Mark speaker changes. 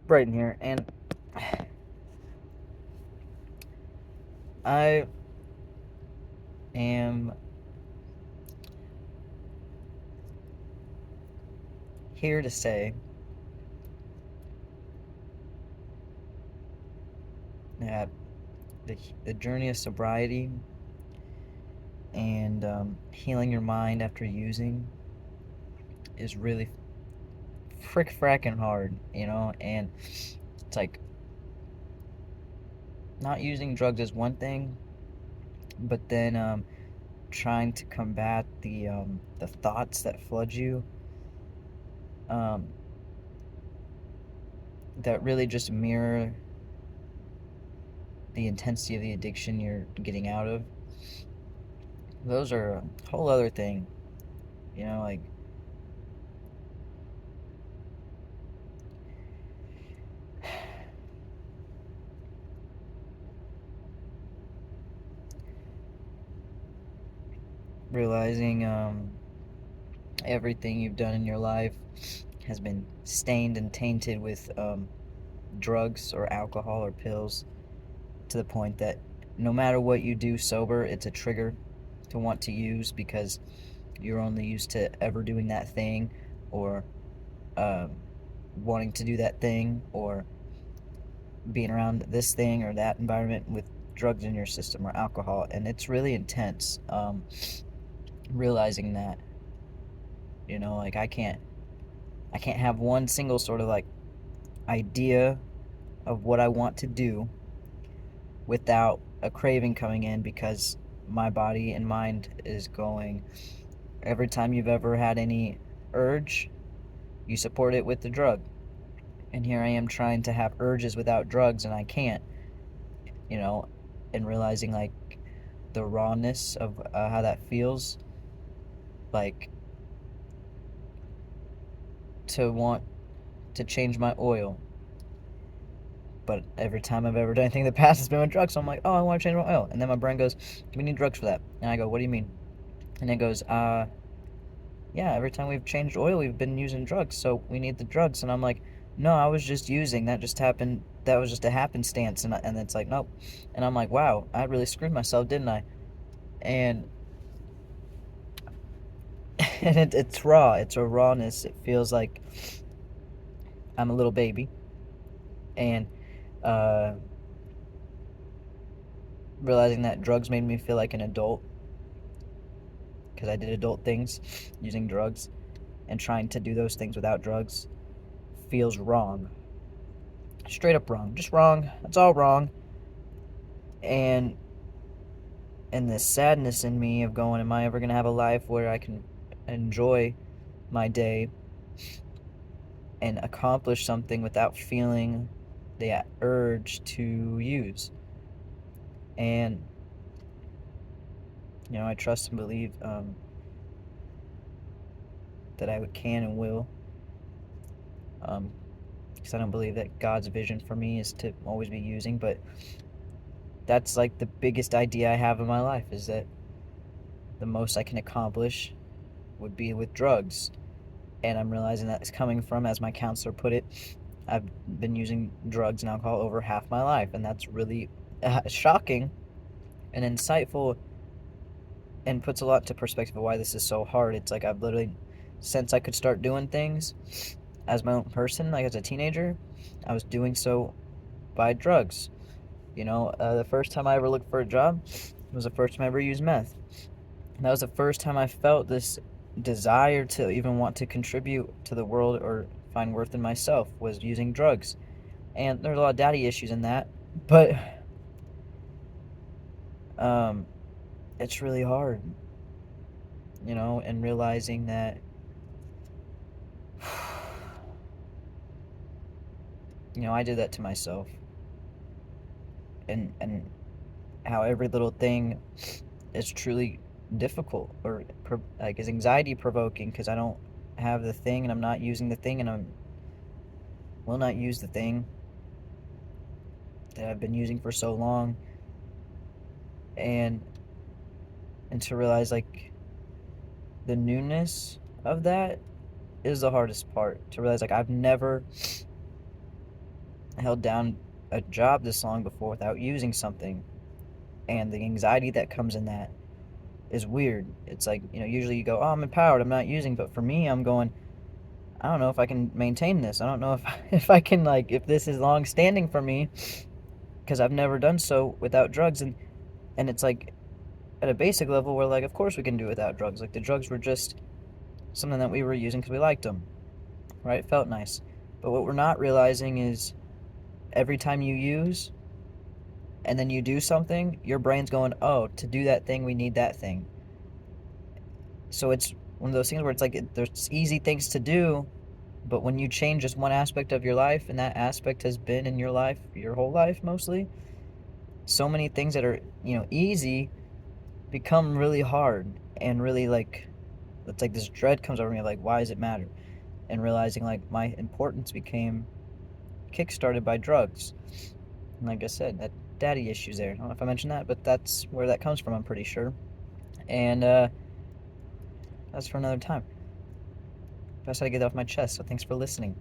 Speaker 1: Brighton here, and I am here to say that the journey of sobriety and healing your mind after using is really fracking hard, and it's like not using drugs is one thing, but then trying to combat the thoughts that flood you, um, that really just mirror the intensity of the addiction you're getting out of. Those are a whole other thing, like realizing everything you've done in your life has been stained and tainted with drugs or alcohol or pills, to the point that no matter what you do sober, it's a trigger to want to use because you're only used to ever doing that thing, or um, wanting to do that thing, or being around this thing or that environment with drugs in your system or alcohol. And it's really intense, realizing that, like I can't have one single sort of like idea of what I want to do without a craving coming in, because my body and mind is going, every time you've ever had any urge, you support it with the drug. And here I am trying to have urges without drugs, and I can't, you know, and realizing like the rawness of how that feels, like to want to change my oil. But every time I've ever done anything in the past has been with drugs. So I'm like, oh, I want to change my oil. And then my brain goes, we need drugs for that. And I go, what do you mean? And it goes, yeah, every time we've changed oil, we've been using drugs. So we need the drugs. And I'm like, no, I was just using. That just happened. That was just a happenstance. And it's like, nope. And I'm like, wow, I really screwed myself, didn't I? And and it's raw. It's a rawness. It feels like I'm a little baby. And uh, realizing that drugs made me feel like an adult, because I did adult things using drugs, and trying to do those things without drugs feels wrong. Straight up wrong. Just wrong. It's all wrong. And this sadness in me of going, am I ever going to have a life where I can enjoy my day and accomplish something without feeling the urge to use? And, I trust and believe that I can and will, because I don't believe that God's vision for me is to always be using, but that's like the biggest idea I have in my life, is that the most I can accomplish would be with drugs. And I'm realizing that it's coming from, as my counselor put it, I've been using drugs and alcohol over half my life, and that's really shocking and insightful, and puts a lot into perspective of why this is so hard. It's like I've literally, since I could start doing things as my own person, like as a teenager, I was doing so by drugs. The first time I ever looked for a job was the first time I ever used meth. And that was the first time I felt this desire to even want to contribute to the world or find worth in myself, was using drugs. And there's a lot of daddy issues in that, but um, it's really hard, and realizing that, I did that to myself, and how every little thing is truly difficult, or like is anxiety provoking, because I don't have the thing and I'm not using the thing, and I will not use the thing that I've been using for so long. and to realize like the newness of that is the hardest part, to realize like I've never held down a job this long before without using something, and the anxiety that comes in that is weird. It's like, usually you go, oh, I'm empowered, I'm not using, but for me, I'm going, I don't know if I can maintain this. I don't know if if I can, like, if this is long standing for me, because I've never done so without drugs. And it's like, at a basic level, we're like, of course we can do without drugs. Like, the drugs were just something that we were using because we liked them, right? It felt nice. But what we're not realizing is every time you use and then you do something, your brain's going, oh, to do that thing, we need that thing. So it's one of those things where it's like there's easy things to do, but when you change just one aspect of your life, and that aspect has been in your life your whole life mostly, so many things that are, easy become really hard, and really, like, it's like this dread comes over me, like, why does it matter? And realizing, like, my importance became kickstarted by drugs. And like I said, that daddy issues there. I don't know if I mentioned that, but that's where that comes from, I'm pretty sure. And that's for another time. That's how to get it off my chest, so thanks for listening.